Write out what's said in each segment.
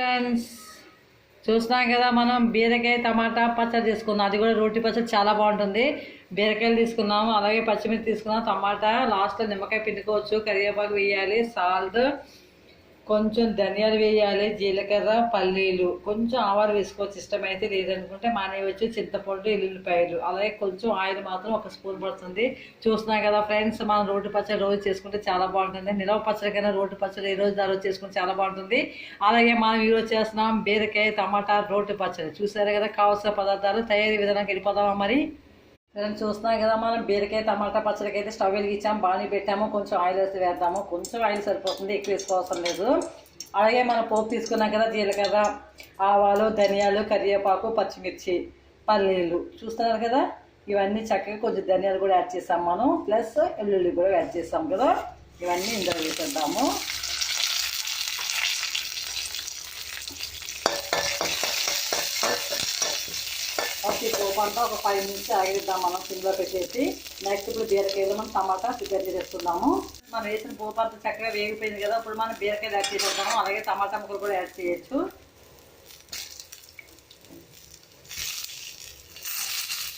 Friends, చూస్తున్నాం కదా మనం బీరకాయ టమాటా పచ్చడి తీసుకున్నాం. అది కూడా రోటి పచ్చడి చాలా బాగుంటుంది. బీరకాయలు తీసుకున్నాము, అలాగే పచ్చిమిర్చి తీసుకున్నాం, టమాటా, లాస్ట్లో నిమ్మకాయ పిండుకోవచ్చు, కరివేపాకు వేయాలి, సాల్ట్, కొంచెం ధనియాలు వేయాలి, జీలకర్ర, పల్లీలు, కొంచెం ఆవాలు వేసుకోవచ్చు ఇష్టమైతే, లేదనుకుంటే మానేయవచ్చు, చింతపండు, ఎల్లుల్లిపాయలు, అలాగే కొంచెం ఆయిల్ మాత్రం 1 స్పూన్ పడుతుంది. చూస్తున్నాం కదా ఫ్రెండ్స్, మనం రోటి పచ్చడి రోజు చేసుకుంటే చాలా బాగుంటుంది. నిలవ పచ్చడి కన్నా రోటి పచ్చడి ఈ రోజు ఆ రోజు చేసుకుంటే చాలా బాగుంటుంది. అలాగే మనం ఈరోజు చేస్తున్నాం బీరకాయ టమాటా రోటి పచ్చడి. చూసారు కదా, కావాల్సిన పదార్థాలు తయారీ విధానానికి వెళ్ళిపోదామా మరి. చూస్తున్నాం కదా, మనం బీరకాయ టమాటా పచ్చడికి అయితే స్టవ్ వెలిగించాము, బాణీ పెట్టాము, కొంచెం ఆయిల్ వేసి వేద్దాము. కొంచెం ఆయిల్ సరిపోతుంది, ఎక్కువ వేసుకోవాల్సిన లేదు. అలాగే మనం పోపు తీసుకున్నాం కదా, జీలకర్ర, ఆవాలు, ధనియాలు, కరివేపాకు, పచ్చిమిర్చి, పల్లీలు, చూస్తున్నారు కదా, ఇవన్నీ చక్కగా కొంచెం ధనియాలు కూడా యాడ్ చేసాం మనం, ప్లస్ వెల్లుల్లి కూడా యాడ్ చేసాం కదా, ఇవన్నీ ఇందులో వేసేద్దాము. ఈ పోపు అంతా ఒక 5 నిమిషాలు ఆగిద్దాం మనం సిమ్లో పెట్టేసి. నెక్స్ట్ ఇప్పుడు బీరకాయలు మనం టమాటా ప్రిపేర్ చేసుకుందాము. మనం వేసిన పోపు అంతా చక్కగా వేగిపోయింది కదా, ఇప్పుడు మనం బీరకాయలు యాడ్ చేసేద్దాము. అలాగే టమాటా ముక్కలు కూడా యాడ్ చేయొచ్చు.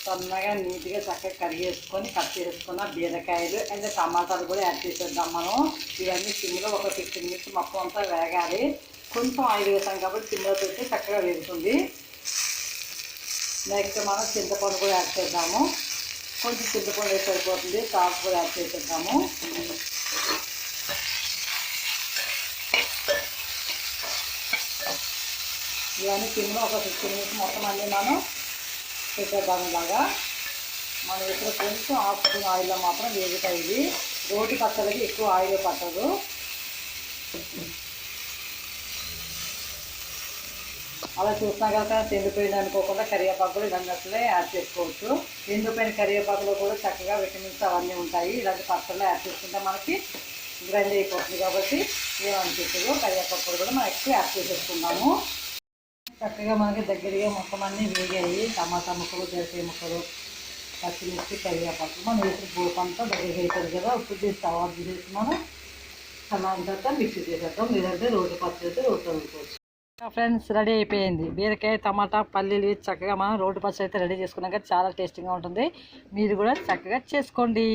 సన్నగా నీట్గా చక్కగా కరిగేసుకొని కట్ చేసుకున్న బీరకాయలు అండ్ టమాటాలు కూడా యాడ్ చేసేద్దాం మనం. ఇవన్నీ సిమ్లో ఒక 15 మినిట్స్ మొత్తం అంతా వేగాలి. కొంచెం ఆయిల్ వేసాం కాబట్టి సిమ్లో పెట్టి చక్కగా వేగుతుంది. నెక్స్ట్ మనం చింతపండు కూడా యాడ్ చేద్దాము. కొంచెం చింతపండు వేసి సరిపోతుంది, సాల్ట్ కూడా యాడ్ చేసేద్దాము. ఇవన్నీ సిమ్లో ఒక 15 మినిట్స్ మొత్తం అన్నీ మనం పెట్టేద్దాము. ఇలాగా మనం ఇక్కడ కొంచెం 1/2 స్పూన్ ఆయిల్లో మాత్రం వేగుతాయి. ఇవి రోటి పచ్చడికి ఎక్కువ ఆయిల్ పట్టదు. అలా చూసినా కనుక ఎండిపోయింది అనుకోకుండా కరివేపాకు కూడా ఇలాంటిలో యాడ్ చేసుకోవచ్చు. ఎండిపోయిన కరివేపాకులో కూడా చక్కగా విటమిన్స్ అవన్నీ ఉంటాయి. ఇలాంటి పచ్చళ్ళు యాడ్ చేసుకుంటే మనకి గ్రైండ్ అయిపోతుంది కాబట్టి ఏమనిపిస్తుందో కరివేపాకు కూడా మనం ఎక్కువ యాడ్ చేసేసుకున్నాము. చక్కగా మనకి దగ్గరగా మొత్తం అన్నీ వేగాయి. టమాటా ముక్కలు, బీరకాయ ముక్కలు, పచ్చిమిర్చి, కరివేపాకు మనం వేసిన పోపు అంతా దగ్గరగా అయిపోతుంది కదా. ఇప్పుడు తీసి తర్వాత తీసేసి మనం టమాటా మిక్సీ చేసేద్దాం, లేదంటే రోటి పచ్చడి రోటి వండుకోవచ్చు. ఫ్రెండ్స్, రెడీ అయిపోయింది బీరకాయ టమాటా పల్లీలు. చక్కగా మనం రోటి పచ్చడి అయితే రెడీ చేసుకున్నాక చాలా టేస్టీగా ఉంటుంది. మీరు కూడా చక్కగా చేసుకోండి.